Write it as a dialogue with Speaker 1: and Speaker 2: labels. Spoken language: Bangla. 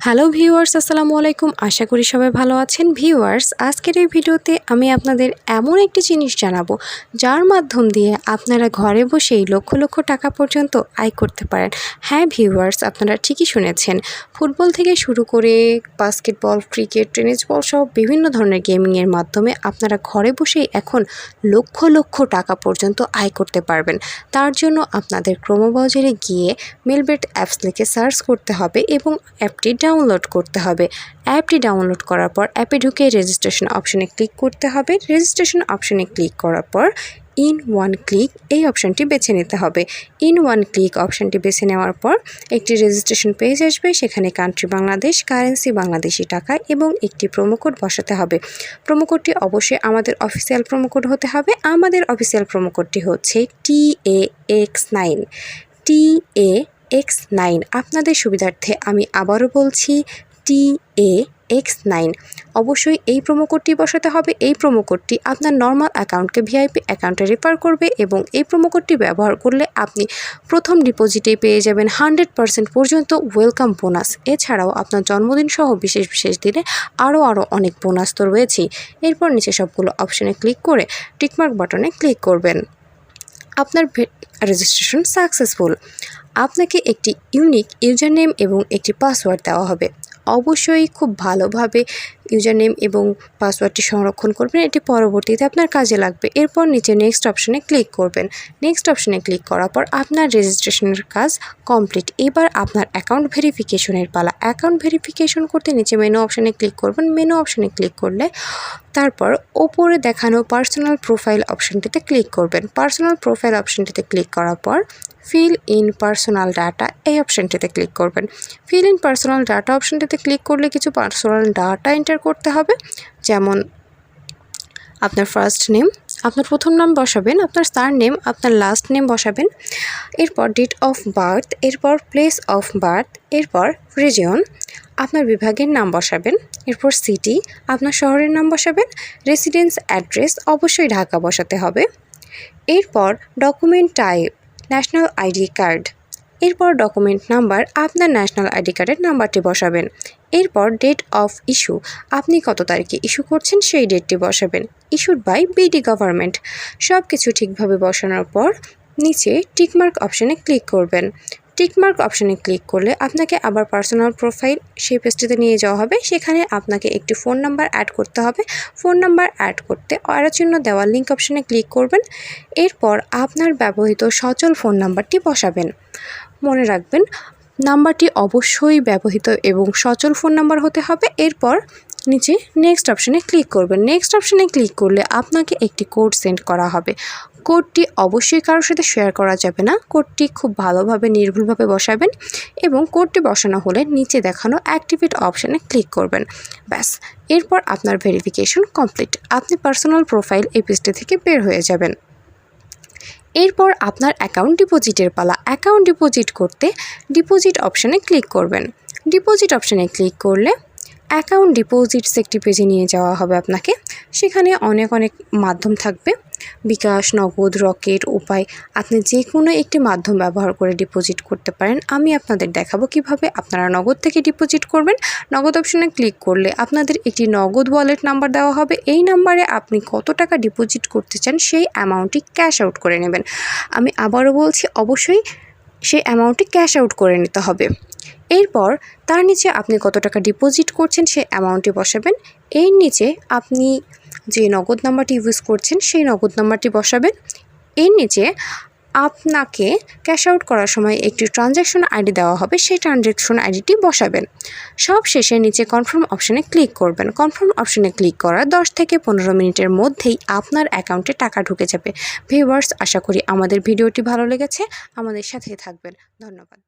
Speaker 1: হ্যালো ভিউয়ার্স, আসসালামু আলাইকুম। আশা করি সবাই ভালো আছেন। ভিউয়ার্স, আজকের এই ভিডিওতে আমি আপনাদের এমন একটি জিনিস জানাবো যার মাধ্যম দিয়ে আপনারা ঘরে বসেই লক্ষ লক্ষ টাকা পর্যন্ত আয় করতে পারেন। হ্যাঁ ভিউয়ার্স, আপনারা ঠিকই শুনেছেন। ফুটবল থেকে শুরু করে বাস্কেটবল, ক্রিকেট, টেনিস বল সহ বিভিন্ন ধরনের গেমিংয়ের মাধ্যমে আপনারা ঘরে বসেই এখন লক্ষ লক্ষ টাকা পর্যন্ত আয় করতে পারবেন। তার জন্য আপনাদের ক্রোম ব্রাউজারে গিয়ে মেলবেট অ্যাপস লিখে সার্চ করতে হবে এবং অ্যাপটি ডাউনলোড করতে হবে। অ্যাপটি ডাউনলোড করার পর অ্যাপে ঢুকে রেজিস্ট্রেশন অপশনে ক্লিক করতে হবে। রেজিস্ট্রেশন অপশনে ক্লিক করার পর ইন ওয়ান ক্লিক এই অপশানটি বেছে নিতে হবে। ইন ওয়ান ক্লিক অপশানটি বেছে নেওয়ার পর একটি রেজিস্ট্রেশন পেজ আসবে। সেখানে কান্ট্রি বাংলাদেশ, কারেন্সি বাংলাদেশি টাকা এবং একটি প্রোমো কোড বসাতে হবে। প্রোমো কোডটি অবশ্যই আমাদের অফিসিয়াল প্রোমো কোড হতে হবে। আমাদের অফিসিয়াল প্রোমো কোডটি হচ্ছে TAX9 TAX9। আপনাদের সুবিধার্থে আমি আবারও বলছি TAX9। অবশ্যই এই প্রোমো কোডটি বসাতে হবে। এই প্রোমো কোডটি আপনার নর্মাল অ্যাকাউন্টকে ভিআইপি অ্যাকাউন্টে রেফার করবে এবং এই প্রোমো কোডটি ব্যবহার করলে আপনি প্রথম ডিপোজিটে পেয়ে যাবেন 100% পর্যন্ত ওয়েলকাম বোনাস। এছাড়াও আপনার জন্মদিন সহ বিশেষ বিশেষ দিনে আরও অনেক বোনাস তো রয়েছেই। এরপর নিচে সবগুলো অপশনে ক্লিক করে টিকমার্ক বাটনে ক্লিক করবেন। আপনার রেজিস্ট্রেশন সাকসেসফুল। আপনাকে একটি ইউনিক ইউজার নেম এবং একটি পাসওয়ার্ড দেওয়া হবে। অবশ্যই খুব ভালোভাবে ইউজার নেম এবং পাসওয়ার্ডটি সংরক্ষণ করবেন, এটি পরবর্তীতে আপনার কাজে লাগবে। এরপর নিচে নেক্সট অপশনে ক্লিক করবেন। নেক্সট অপশনে ক্লিক করার পর আপনার রেজিস্ট্রেশনের কাজ কমপ্লিট। এবার আপনার অ্যাকাউন্ট ভেরিফিকেশনের পালা। অ্যাকাউন্ট ভেরিফিকেশন করতে নিচে মেনু অপশনে ক্লিক করবেন। মেনু অপশনে ক্লিক করলে তারপর ওপরে দেখানো পার্সোনাল প্রোফাইল অপশনটিতে ক্লিক করবেন। পার্সোনাল প্রোফাইল অপশনটিতে ক্লিক করার পর ফিল ইন পার্সোনাল ডাটা এই অপশানটিতে ক্লিক করবেন। ফিল ইন পার্সোনাল ডাটা অপশানটিতে ক্লিক করলে কিছু পার্সোনাল ডাটা এন্টার করতে হবে, যেমন আপনার ফার্স্ট নেম, আপনার প্রথম নাম বসাবেন, আপনার সারনেম, আপনার লাস্ট নেম বসাবেন, এরপর ডেট অফ বার্থ, এরপর প্লেস অফ বার্থ, এরপর রিজিয়ন, আপনার বিভাগের নাম বসাবেন, এরপর সিটি, আপনার শহরের নাম বসাবেন, রেসিডেন্স অ্যাড্রেস অবশ্যই ঢাকা বসাতে হবে, এরপর document type national ID card, এরপর ডকুমেন্ট নাম্বার, আপনার ন্যাশনাল আইডি কার্ডের নাম্বারটি বসাবেন, এরপর ডেট অফ ইস্যু, আপনি কত তারিখে ইস্যু করছেন সেই ডেটটি বসাবেন, ইস্যুড বাই বিডি গভর্নমেন্ট। সব কিছু ঠিকভাবে বসানোর পর নিচে টিকমার্ক অপশানে ক্লিক করবেন। টিকমার্ক অপশানে ক্লিক করলে আপনাকে আবার পার্সোনাল প্রোফাইল সেই পেজটিতে নিয়ে যাওয়া হবে। সেখানে আপনাকে একটি ফোন নাম্বার অ্যাড করতে হবে। ফোন নাম্বার অ্যাড করতে চিহ্ন দেওয়া লিঙ্ক অপশানে ক্লিক করবেন। এরপর আপনার ব্যবহৃত সচল ফোন নাম্বারটি বসাবেন। মনে রাখবেন নাম্বারটি অবশ্যই ব্যবহৃত এবং সচল ফোন নাম্বার হতে হবে। এরপর নিচে নেক্সট অপশানে ক্লিক করবেন। নেক্সট অপশানে ক্লিক করলে আপনাকে একটি কোড সেন্ড করা হবে। কোডটি অবশ্যই কারোর সাথে শেয়ার করা যাবে না। কোডটি খুব ভালোভাবে নির্ভুলভাবে বসাবেন এবং কোডটি বসানো হলে নিচে দেখানো অ্যাক্টিভেট অপশানে ক্লিক করবেন। ব্যাস, এরপর আপনার ভেরিফিকেশন কমপ্লিট। আপনি পার্সোনাল প্রোফাইল এই পেজটি থেকে বের হয়ে যাবেন। এরপর আপনার অ্যাকাউন্ট ডিপোজিটের পালা। অ্যাকাউন্ট ডিপোজিট করতে ডিপোজিট অপশানে ক্লিক করবেন। ডিপোজিট অপশানে ক্লিক করলে অ্যাকাউন্ট ডিপোজিটস একটি পেজে নিয়ে যাওয়া হবে আপনাকে। সেখানে অনেক মাধ্যম থাকবে, বিকাশ, নগদ, রকেট, উপায়। আপনি যে কোনো একটি মাধ্যম ব্যবহার করে ডিপোজিট করতে পারেন। আমি আপনাদের দেখাবো কিভাবে আপনারা নগদ থেকে ডিপোজিট করবেন। নগদ অপশানে ক্লিক করলে আপনাদের একটি নগদ ওয়ালেট নাম্বার দেওয়া হবে। এই নাম্বারে আপনি কত টাকা ডিপোজিট করতে চান সেই অ্যামাউন্টটি ক্যাশ আউট করে নেবেন। আমি আবারও বলছি, অবশ্যই সেই অ্যামাউন্টটি ক্যাশ আউট করে নিতে হবে। এরপর তার নিচে আপনি কত টাকা ডিপোজিট করছেন সেই অ্যামাউন্টটি বসাবেন। এর নিচে আপনি যে নগদ নাম্বারটি ইউজ করছেন সেই নগদ নাম্বারটি বসাবেন। এর নিচে আপনাকে ক্যাশ আউট করার সময় একটি ট্রানজ্যাকশন আইডি দেওয়া হবে, সেই ট্রানজ্যাকশন আইডিটি বসাবেন। সব শেষে নিচে কনফার্ম অপশানে ক্লিক করবেন। কনফার্ম অপশানে ক্লিক করার 10 থেকে 15 মিনিটের মধ্যেই আপনার অ্যাকাউন্টে টাকা ঢুকে যাবে। ভিউয়ার্স, আশা করি আমাদের ভিডিওটি ভালো লেগেছে। আমাদের সাথেই থাকবেন। ধন্যবাদ।